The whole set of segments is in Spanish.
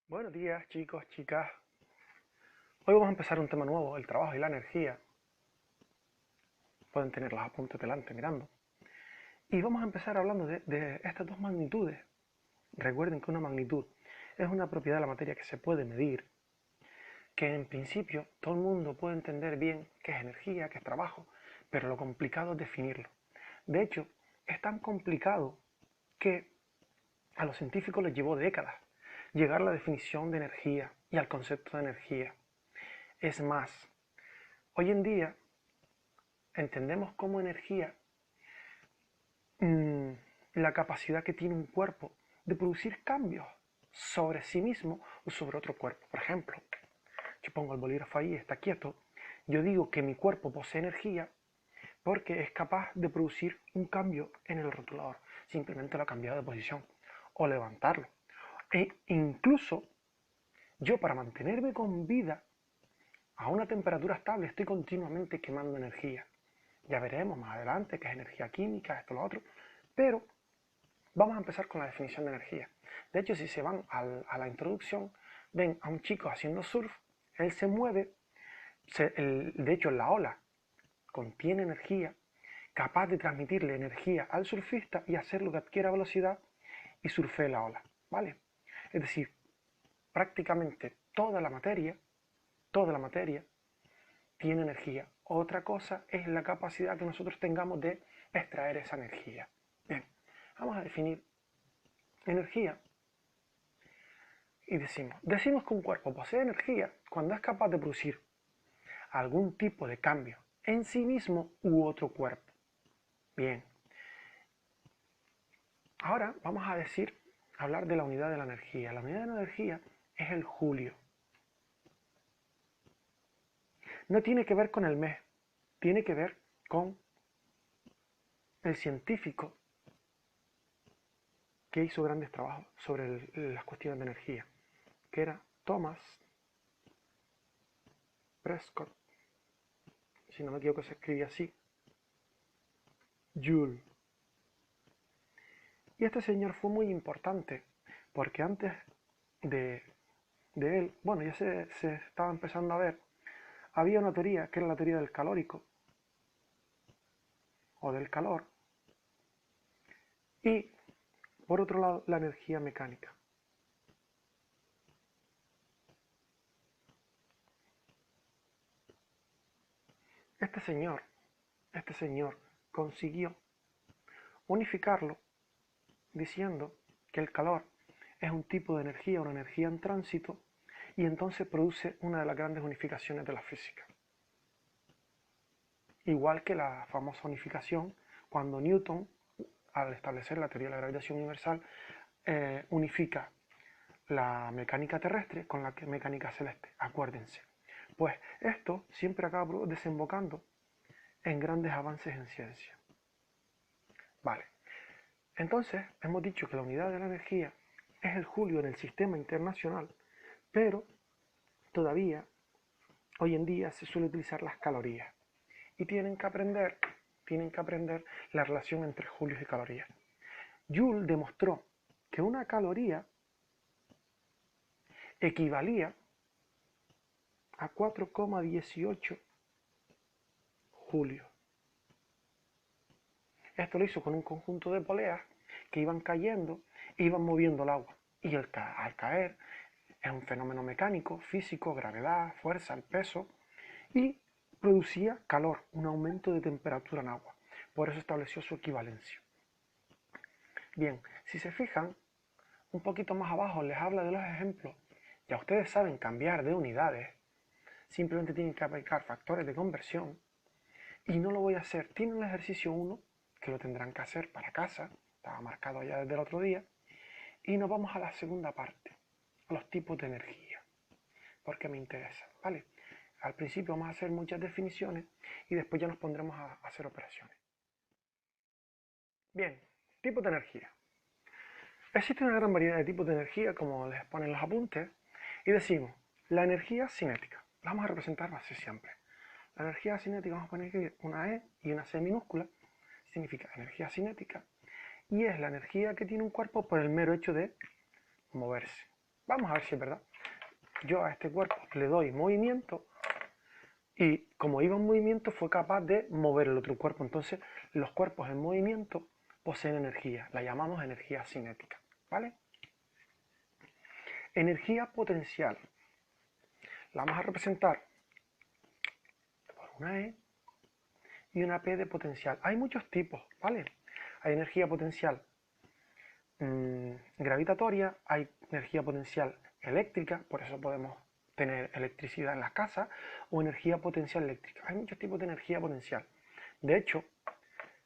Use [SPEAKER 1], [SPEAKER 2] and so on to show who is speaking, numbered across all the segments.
[SPEAKER 1] Buenos días, chicos, chicas. Hoy vamos a empezar un tema nuevo, el trabajo y la energía. Pueden tener los apuntes delante mirando. Y vamos a empezar hablando de estas dos magnitudes. Recuerden que una magnitud es una propiedad de la materia que se puede medir, que en principio todo el mundo puede entender bien qué es energía, qué es trabajo, pero lo complicado es definirlo. De hecho, es tan complicado que a los científicos les llevó décadas llegar a la definición de energía y al concepto de energía. Es más, hoy en día entendemos como energía la capacidad que tiene un cuerpo de producir cambios sobre sí mismo o sobre otro cuerpo. Por ejemplo, yo pongo el bolígrafo ahí, está quieto, yo digo que mi cuerpo posee energía porque es capaz de producir un cambio en el rotulador. Simplemente lo ha cambiado de posición o levantarlo. E incluso yo, para mantenerme con vida a una temperatura estable, estoy continuamente quemando energía. Ya veremos más adelante qué es energía química, esto, lo otro, pero vamos a empezar con la definición de energía. De hecho, si se van a la introducción, ven a un chico haciendo surf, él se mueve, de hecho la ola contiene energía, capaz de transmitirle energía al surfista y hacerlo que adquiera velocidad y surfee la ola, ¿vale? Es decir, prácticamente toda la materia tiene energía. Otra cosa es la capacidad que nosotros tengamos de extraer esa energía. Bien, vamos a definir energía y decimos que un cuerpo posee energía cuando es capaz de producir algún tipo de cambio en sí mismo u otro cuerpo. Bien, ahora vamos a hablar de la unidad de la energía. La unidad de la energía es el julio. No tiene que ver con el mes, tiene que ver con el científico que hizo grandes trabajos sobre las cuestiones de energía, que era Thomas Prescott, si no me equivoco se escribe así, Joule. Y este señor fue muy importante porque antes de, de él, bueno, ya se estaba empezando a ver, había una teoría que era la teoría del calórico o del calor y por otro lado la energía mecánica. Este señor, este señor consiguió unificarlo diciendo que el calor es un tipo de energía, una energía en tránsito, y entonces produce una de las grandes unificaciones de la física. Igual que la famosa unificación cuando Newton, al establecer la teoría de la gravitación universal, unifica la mecánica terrestre con la mecánica celeste, acuérdense. Pues esto siempre acaba desembocando en grandes avances en ciencia. Vale, entonces hemos dicho que la unidad de la energía es el julio en el sistema internacional, pero todavía hoy en día se suele utilizar las calorías y tienen que aprender la relación entre julios y calorías. Joule demostró que una caloría equivalía a 4,18 julios. Esto lo hizo con un conjunto de poleas que iban cayendo e iban moviendo el agua. Y al caer es un fenómeno mecánico, físico, gravedad, fuerza, el peso, y producía calor, un aumento de temperatura en agua. Por eso estableció su equivalencia. Bien, si se fijan, un poquito más abajo les habla de los ejemplos. Ya ustedes saben cambiar de unidades, simplemente tienen que aplicar factores de conversión y no lo voy a hacer. Tienen el ejercicio 1 que lo tendrán que hacer para casa, estaba marcado ya desde el otro día, y nos vamos a la segunda parte, a los tipos de energía, porque me interesa, ¿vale? Al principio vamos a hacer muchas definiciones y después ya nos pondremos a hacer operaciones. Bien, tipos de energía. Existe una gran variedad de tipos de energía, como les ponen los apuntes, y decimos, la energía cinética. La vamos a representar así siempre. La energía cinética, vamos a poner aquí una E y una C minúscula, significa energía cinética, y es la energía que tiene un cuerpo por el mero hecho de moverse. Vamos a ver si es verdad. Yo a este cuerpo le doy movimiento y como iba en movimiento fue capaz de mover el otro cuerpo. Entonces los cuerpos en movimiento poseen energía. La llamamos energía cinética. ¿Vale? Energía potencial. La vamos a representar por una E y una P de potencial. Hay muchos tipos, ¿vale? Hay energía potencial gravitatoria, hay energía potencial eléctrica, por eso podemos tener electricidad en las casas, o energía potencial eléctrica. Hay muchos tipos de energía potencial. De hecho,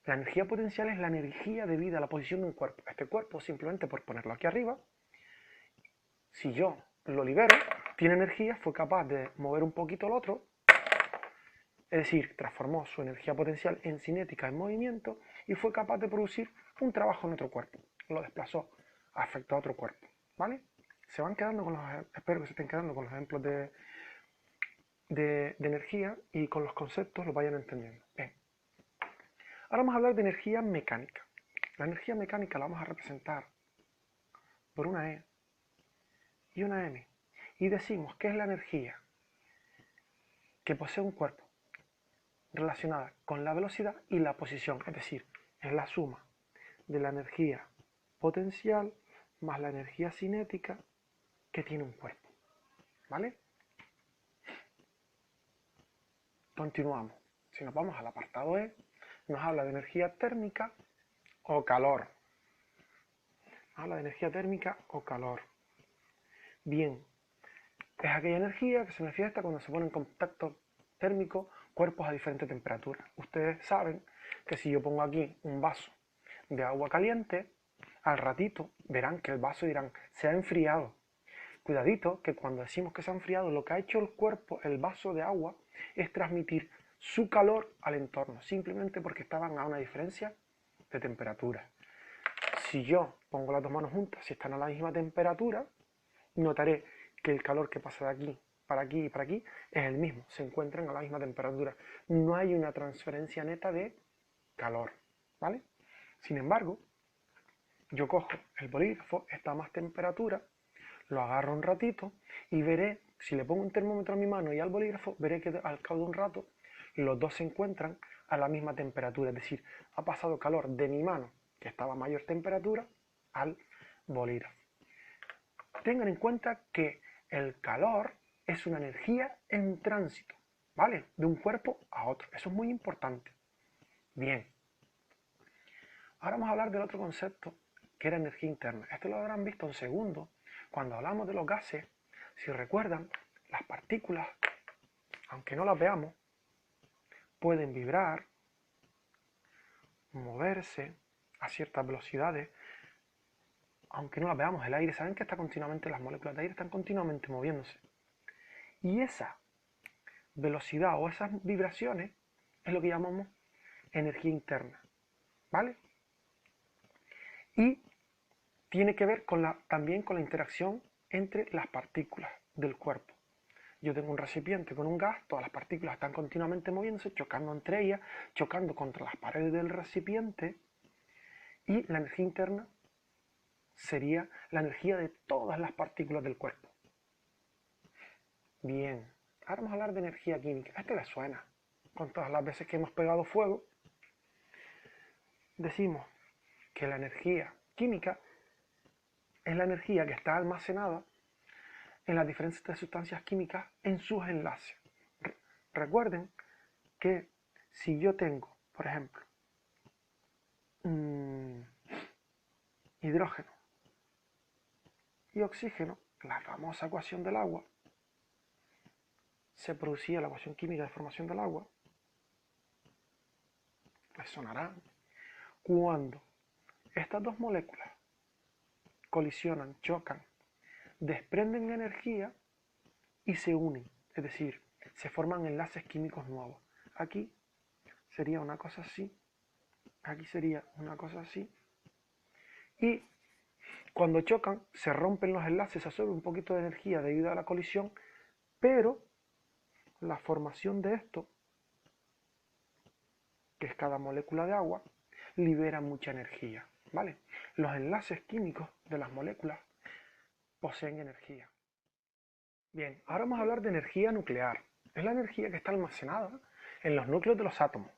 [SPEAKER 1] la energía potencial es la energía debida a la posición de un cuerpo. Este cuerpo, simplemente por ponerlo aquí arriba, si yo lo libero, tiene energía, fue capaz de mover un poquito el otro, es decir, transformó su energía potencial en cinética en movimiento y fue capaz de producir un trabajo en otro cuerpo. Lo desplazó, afectó a otro cuerpo. ¿Vale? Se van quedando con los, espero que se estén quedando con los ejemplos de energía y con los conceptos los vayan entendiendo. Bien. Ahora vamos a hablar de energía mecánica. La energía mecánica la vamos a representar por una E y una M. Y decimos que es la energía que posee un cuerpo relacionada con la velocidad y la posición, es decir, es la suma de la energía potencial más la energía cinética que tiene un cuerpo. ¿Vale? Continuamos. Si nos vamos al apartado E, nos habla de energía térmica o calor. Habla de energía térmica o calor. Bien, es aquella energía que se manifiesta cuando se pone en contacto térmico cuerpos a diferente temperatura. Ustedes saben que si yo pongo aquí un vaso de agua caliente, al ratito verán que el vaso dirán, se ha enfriado. Cuidadito, que cuando decimos que se ha enfriado, lo que ha hecho el cuerpo, el vaso de agua, es transmitir su calor al entorno, simplemente porque estaban a una diferencia de temperatura. Si yo pongo las dos manos juntas, si están a la misma temperatura, notaré que el calor que pasa de aquí y para aquí es el mismo, se encuentran a la misma temperatura. No hay una transferencia neta de calor, ¿vale? Sin embargo, yo cojo el bolígrafo, está a más temperatura, lo agarro un ratito y veré, si le pongo un termómetro a mi mano y al bolígrafo, veré que al cabo de un rato los dos se encuentran a la misma temperatura, es decir, ha pasado calor de mi mano, que estaba a mayor temperatura, al bolígrafo. Tengan en cuenta que el calor es una energía en tránsito, ¿vale? De un cuerpo a otro. Eso es muy importante. Bien. Ahora vamos a hablar del otro concepto, que era energía interna. Esto lo habrán visto en segundo, cuando hablamos de los gases. Si recuerdan, las partículas, aunque no las veamos, pueden vibrar, moverse a ciertas velocidades, aunque no las veamos. El aire, saben que está continuamente, las moléculas de aire están continuamente moviéndose. Y esa velocidad o esas vibraciones es lo que llamamos energía interna, ¿vale? Y tiene que ver también con la interacción entre las partículas del cuerpo. Yo tengo un recipiente con un gas, todas las partículas están continuamente moviéndose, chocando entre ellas, chocando contra las paredes del recipiente, y la energía interna sería la energía de todas las partículas del cuerpo. Bien, ahora vamos a hablar de energía química. Esto les suena. Con todas las veces que hemos pegado fuego, decimos que la energía química es la energía que está almacenada en las diferentes sustancias químicas en sus enlaces. Recuerden que si yo tengo, por ejemplo, hidrógeno y oxígeno, la famosa ecuación del agua, se producía la ecuación química de formación del agua, les sonará, cuando estas dos moléculas colisionan, chocan, desprenden energía y se unen, es decir, se forman enlaces químicos nuevos. Aquí sería una cosa así, aquí sería una cosa así, y cuando chocan se rompen los enlaces, se absorbe un poquito de energía debido a la colisión, pero la formación de esto, que es cada molécula de agua, libera mucha energía, ¿vale? Los enlaces químicos de las moléculas poseen energía. Bien, ahora vamos a hablar de energía nuclear. Es la energía que está almacenada en los núcleos de los átomos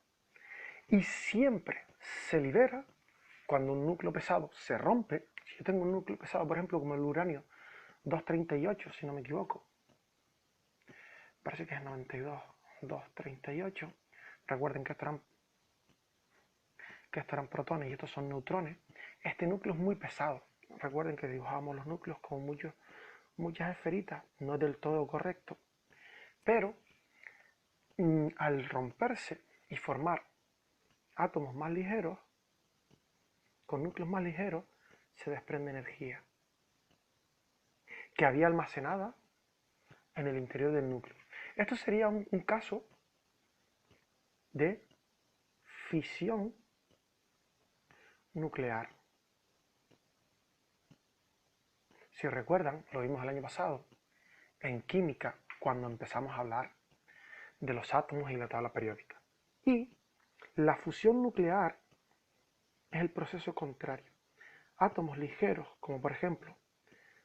[SPEAKER 1] y siempre se libera cuando un núcleo pesado se rompe. Si yo tengo un núcleo pesado, por ejemplo, como el uranio 238, si no me equivoco, parece que es 92, 238. Recuerden que estos eran protones y estos son neutrones. Este núcleo es muy pesado. Recuerden que dibujábamos los núcleos con muchas esferitas, no es del todo correcto, pero al romperse y formar átomos más ligeros, con núcleos más ligeros, se desprende energía que había almacenada en el interior del núcleo. Esto sería un caso de fisión nuclear. Si recuerdan, lo vimos el año pasado, en química, cuando empezamos a hablar de los átomos y la tabla periódica. Y la fusión nuclear es el proceso contrario. Átomos ligeros, como por ejemplo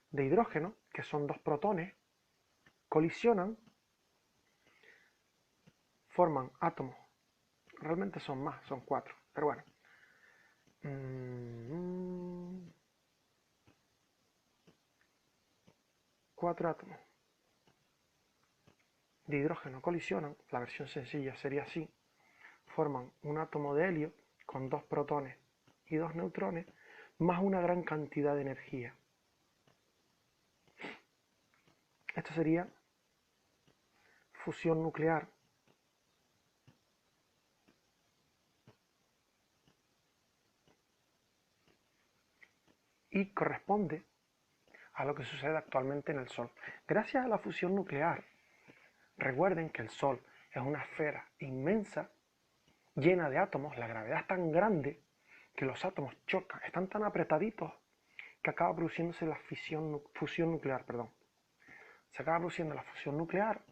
[SPEAKER 1] de hidrógeno, que son dos protones, colisionan, forman átomos. Realmente son más, son 4, pero bueno. 4 átomos de hidrógeno colisionan, la versión sencilla sería así, forman un átomo de helio con 2 protones y 2 neutrones, más una gran cantidad de energía. Esto sería fusión nuclear. Y corresponde a lo que sucede actualmente en el Sol. Gracias a la fusión nuclear, recuerden que el Sol es una esfera inmensa, llena de átomos, la gravedad es tan grande que los átomos chocan, están tan apretaditos que acaba produciéndose la fusión nuclear. Se acaba produciendo la fusión nuclear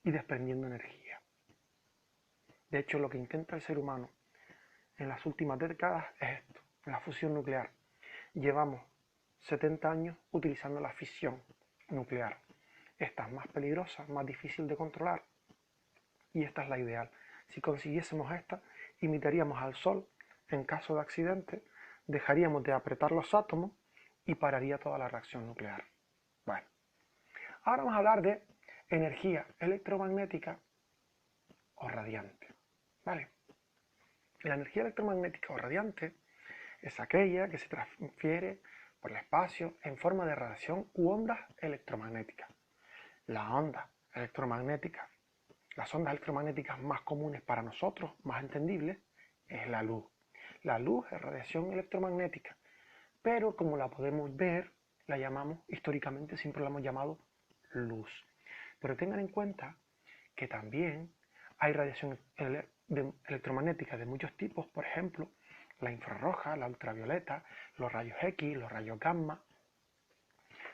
[SPEAKER 1] y desprendiendo energía. De hecho, lo que intenta el ser humano en las últimas décadas es esto, la fusión nuclear. Llevamos 70 años utilizando la fisión nuclear. Esta es más peligrosa, más difícil de controlar y esta es la ideal. Si consiguiésemos esta, imitaríamos al Sol en caso de accidente, dejaríamos de apretar los átomos y pararía toda la reacción nuclear. Bueno, ahora vamos a hablar de energía electromagnética o radiante. ¿Vale? La energía electromagnética o radiante es aquella que se transfiere por el espacio en forma de radiación u ondas electromagnéticas. Las ondas electromagnéticas, las ondas electromagnéticas más comunes para nosotros, más entendibles, es la luz. La luz es radiación electromagnética, pero como la podemos ver, la llamamos, históricamente siempre la hemos llamado luz. Pero tengan en cuenta que también hay radiación electromagnética de muchos tipos, por ejemplo, la infrarroja, la ultravioleta, los rayos X, los rayos gamma,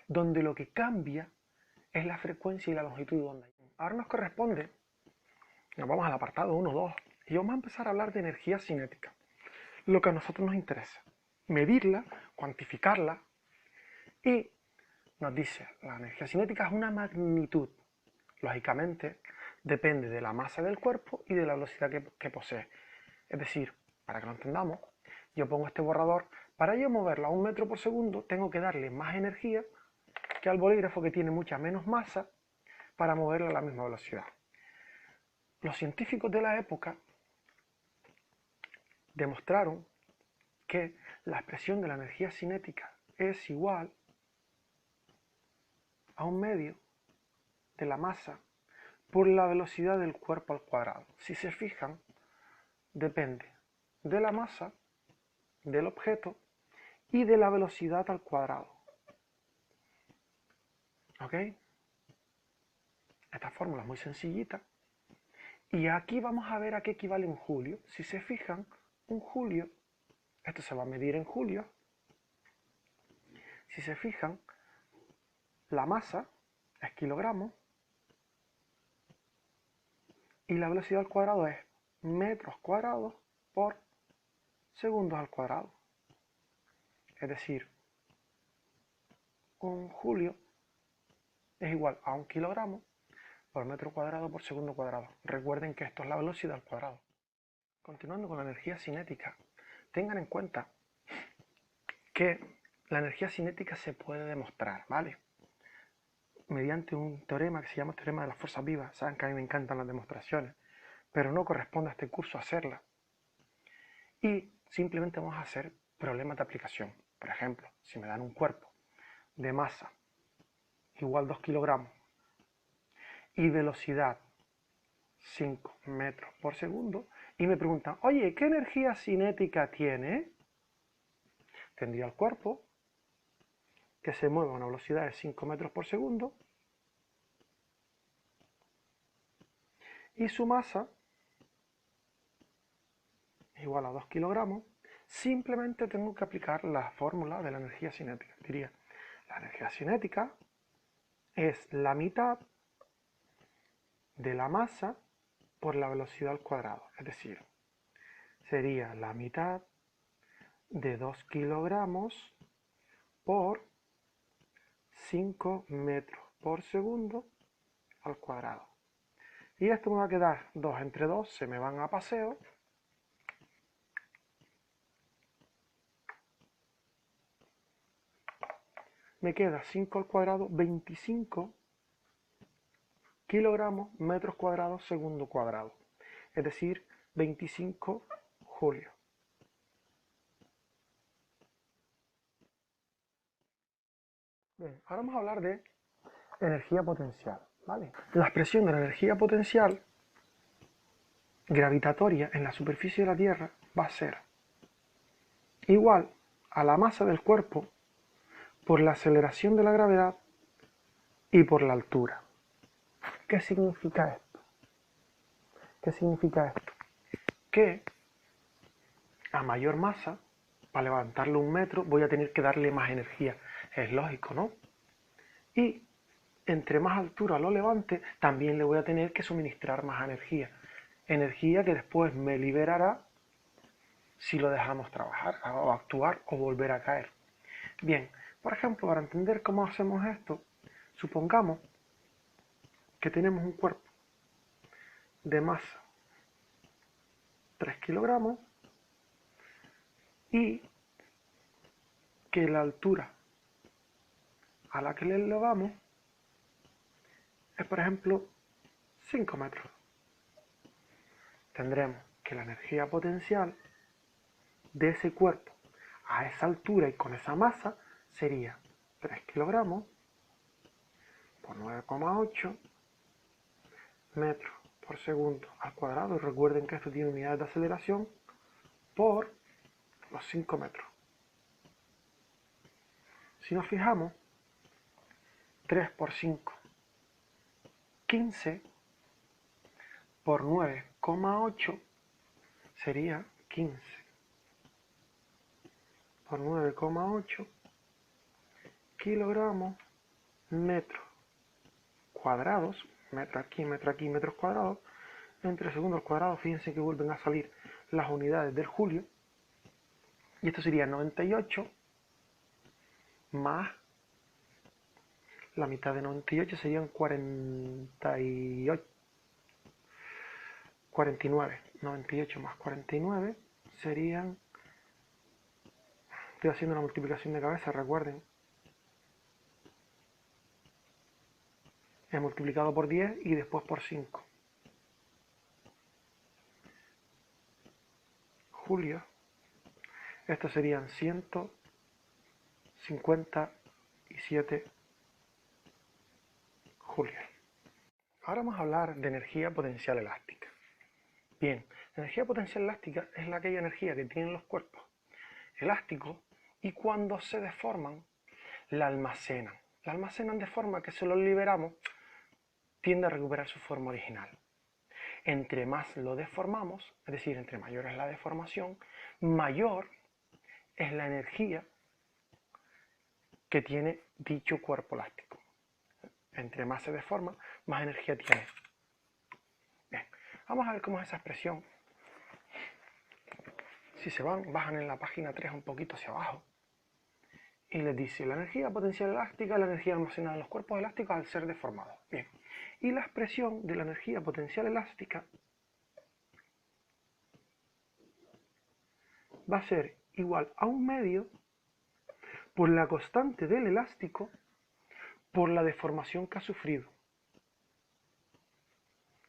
[SPEAKER 1] donde lo que cambia es la frecuencia y la longitud de onda. Ahora nos corresponde, nos vamos al apartado 1, 2, y vamos a empezar a hablar de energía cinética, lo que a nosotros nos interesa, medirla, cuantificarla, y nos dice, la energía cinética es una magnitud, lógicamente depende de la masa del cuerpo y de la velocidad que posee. Es decir, para que lo entendamos, yo pongo este borrador, para yo moverlo a 1 metro por segundo tengo que darle más energía que al bolígrafo, que tiene mucha menos masa, para moverlo a la misma velocidad. Los científicos de la época demostraron que la expresión de la energía cinética es igual a 1/2 de la masa por la velocidad del cuerpo al cuadrado. Si se fijan, depende de la masa del objeto y de la velocidad al cuadrado. ¿Ok? Esta fórmula es muy sencillita. Y aquí vamos a ver a qué equivale un julio. Si se fijan, un julio, esto se va a medir en julios. Si se fijan, la masa es kilogramos y la velocidad al cuadrado es metros cuadrados por segundos al cuadrado. Es decir, un julio es igual a 1 kilogramo por metro cuadrado por segundo cuadrado. Recuerden que esto es la velocidad al cuadrado. Continuando con la energía cinética, tengan en cuenta que la energía cinética se puede demostrar, ¿vale? Mediante un teorema que se llama teorema de las fuerzas vivas. Saben que a mí me encantan las demostraciones, pero no corresponde a este curso hacerlas. Y simplemente vamos a hacer problemas de aplicación. Por ejemplo, si me dan un cuerpo de masa igual 2 kilogramos y velocidad 5 metros por segundo, y me preguntan, oye, ¿qué energía cinética tiene? Tendría el cuerpo que se mueve a una velocidad de 5 metros por segundo y su masa es igual a 2 kilogramos. Simplemente tengo que aplicar la fórmula de la energía cinética. Diría, la energía cinética es la mitad de la masa por la velocidad al cuadrado. Es decir, sería la mitad de 2 kilogramos por 5 metros por segundo al cuadrado. Y esto me va a quedar 2 entre 2, se me van a paseo. Me queda 5 al cuadrado, 25 kilogramos metros cuadrados segundo cuadrado. Es decir, 25 julios. Bien, ahora vamos a hablar de energía potencial, ¿vale? La expresión de la energía potencial gravitatoria en la superficie de la Tierra va a ser igual a la masa del cuerpo por la aceleración de la gravedad y por la altura. ¿Qué significa esto? ¿Qué significa esto? Que a mayor masa, para levantarlo 1 metro, voy a tener que darle más energía. Es lógico, ¿no? Y entre más altura lo levante, también le voy a tener que suministrar más energía. Energía que después me liberará si lo dejamos trabajar, o actuar, o volver a caer. Bien, por ejemplo, para entender cómo hacemos esto, supongamos que tenemos un cuerpo de masa 3 kilogramos y que la altura a la que le elevamos es, por ejemplo, 5 metros. Tendremos que la energía potencial de ese cuerpo a esa altura y con esa masa sería 3 kilogramos por 9,8 metros por segundo al cuadrado. Y recuerden que esto tiene unidades de aceleración por los 5 metros. Si nos fijamos, 3 por 5, 15 por 9,8 sería 15 por 9,8 kilogramos metros cuadrados, metro aquí, metros cuadrados, entre segundo al cuadrado. Fíjense que vuelven a salir las unidades del julio, y esto sería 98 más la mitad de 98 serían 48, 49, 98 más 49 serían, estoy haciendo una multiplicación de cabeza, recuerden, he multiplicado por 10 y después por 5. Julio, estos serían 157 julios. Ahora vamos a hablar de energía potencial elástica. Bien, la energía potencial elástica es aquella energía que tienen los cuerpos elásticos y cuando se deforman, la almacenan. La almacenan de forma que si los liberamos, tiende a recuperar su forma original. Entre más lo deformamos, es decir, entre mayor es la deformación, mayor es la energía que tiene dicho cuerpo elástico. Entre más se deforma, más energía tiene. Bien, vamos a ver cómo es esa expresión. Si se van, bajan en la página 3 un poquito hacia abajo y les dice la energía potencial elástica, la energía almacenada en los cuerpos elásticos al ser deformados. Bien, y la expresión de la energía potencial elástica va a ser igual a un medio por la constante del elástico por la deformación que ha sufrido.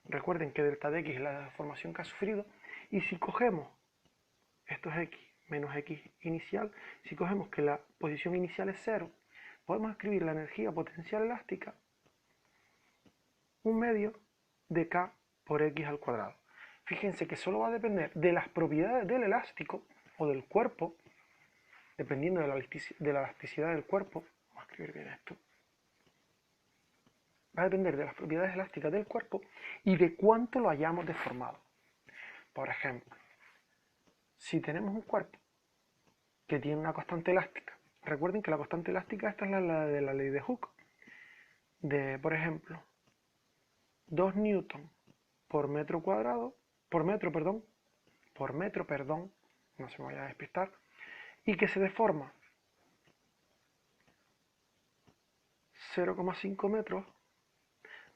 [SPEAKER 1] Recuerden que delta de x es la deformación que ha sufrido, y si cogemos, esto es x menos x inicial, si cogemos que la posición inicial es 0, podemos escribir la energía potencial elástica un medio de k por x al cuadrado. Fíjense que solo va a depender de las propiedades del elástico o del cuerpo, dependiendo de la elasticidad del cuerpo. Vamos a escribir bien esto. Va a depender de las propiedades elásticas del cuerpo y de cuánto lo hayamos deformado. Por ejemplo, si tenemos un cuerpo que tiene una constante elástica, recuerden que la constante elástica esta es la de la ley de Hooke, de, por ejemplo, 2 newton por metro cuadrado, por metro, perdón, no se me vaya a despistar, y que se deforma 0,5 metros,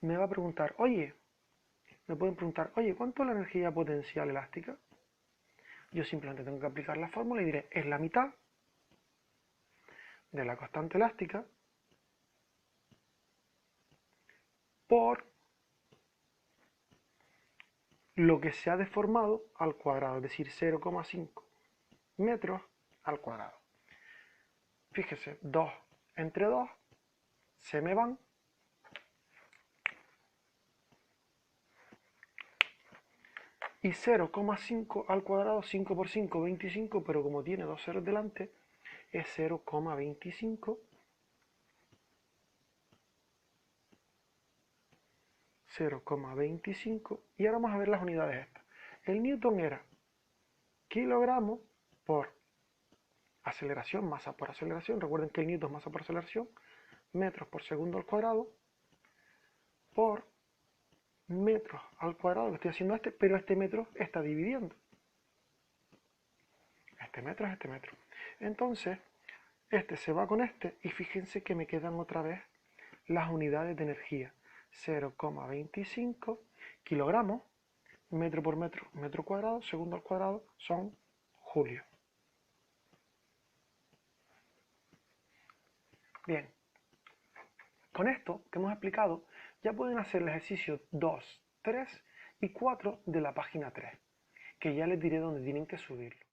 [SPEAKER 1] me va a preguntar, me pueden preguntar, ¿cuánto es la energía potencial elástica? Yo simplemente tengo que aplicar la fórmula y diré, es la mitad de la constante elástica por lo que se ha deformado al cuadrado, es decir, 0,5 metros al cuadrado. Fíjese, 2 entre 2 se me van. Y 0,5 al cuadrado, 5 por 5, 25, pero como tiene dos ceros delante, es 0,25. 0,25. Y ahora vamos a ver las unidades estas. El newton era kilogramos por aceleración, masa por aceleración. Recuerden que el newton es masa por aceleración. Metros por segundo al cuadrado por metros al cuadrado, que estoy haciendo pero este metro está dividiendo. Este metro es este metro. Entonces, este se va con este y fíjense que me quedan otra vez las unidades de energía. 0,25 kilogramos, metro por metro, metro cuadrado, segundo al cuadrado, son julios. Bien, con esto que hemos explicado, ya pueden hacer el ejercicio 2, 3 y 4 de la página 3, que ya les diré dónde tienen que subirlo.